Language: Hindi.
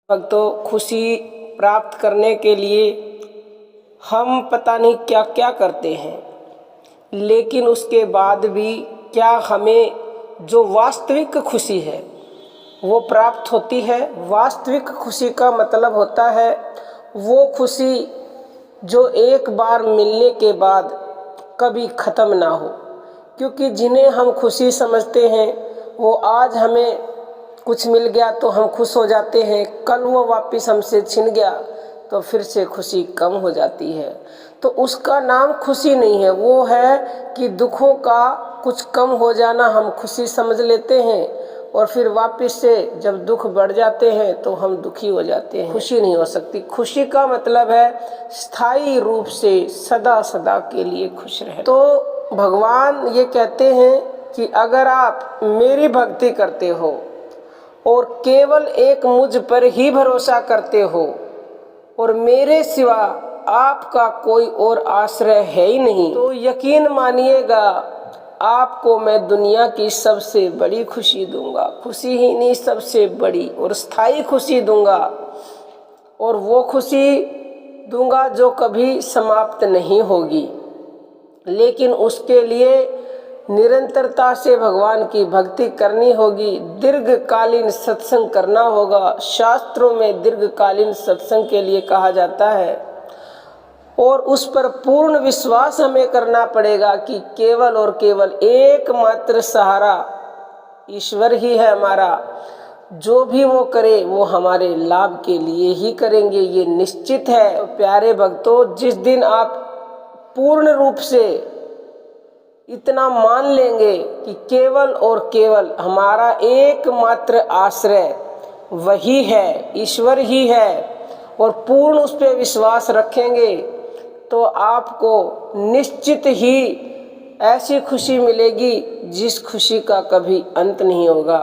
भक्तों, खुशी प्राप्त करने के लिए हम पता नहीं क्या क्या करते हैं, लेकिन उसके बाद भी क्या हमें जो वास्तविक खुशी है वो प्राप्त होती है। वास्तविक खुशी का मतलब होता है वो खुशी जो एक बार मिलने के बाद कभी ख़त्म ना हो। क्योंकि जिन्हें हम खुशी समझते हैं वो आज हमें कुछ मिल गया तो हम खुश हो जाते हैं, कल वो वापस हमसे छिन गया तो फिर से खुशी कम हो जाती है। तो उसका नाम खुशी नहीं है, वो है कि दुखों का कुछ कम हो जाना हम खुशी समझ लेते हैं और फिर वापस से जब दुख बढ़ जाते हैं तो हम दुखी हो जाते हैं। खुशी नहीं हो सकती। खुशी का मतलब है स्थायी रूप से सदा सदा के लिए खुश रहे। तो भगवान ये कहते हैं कि अगर आप मेरी भक्ति करते हो और केवल एक मुझ पर ही भरोसा करते हो और मेरे सिवा आपका कोई और आश्रय है ही नहीं, तो यकीन मानिएगा आपको मैं दुनिया की सबसे बड़ी खुशी दूंगा। खुशी ही नहीं, सबसे बड़ी और स्थायी खुशी दूंगा। और वो खुशी दूंगा जो कभी समाप्त नहीं होगी। लेकिन उसके लिए निरंतरता से भगवान की भक्ति करनी होगी, दीर्घकालीन सत्संग करना होगा। शास्त्रों में दीर्घकालीन सत्संग के लिए कहा जाता है और उस पर पूर्ण विश्वास हमें करना पड़ेगा कि केवल और केवल एकमात्र सहारा ईश्वर ही है हमारा। जो भी वो करे वो हमारे लाभ के लिए ही करेंगे, ये निश्चित है। तो प्यारे भक्तों, जिस दिन आप पूर्ण रूप से इतना मान लेंगे कि केवल और केवल हमारा एकमात्र आश्रय वही है, ईश्वर ही है, और पूर्ण उस पर विश्वास रखेंगे तो आपको निश्चित ही ऐसी खुशी मिलेगी जिस खुशी का कभी अंत नहीं होगा।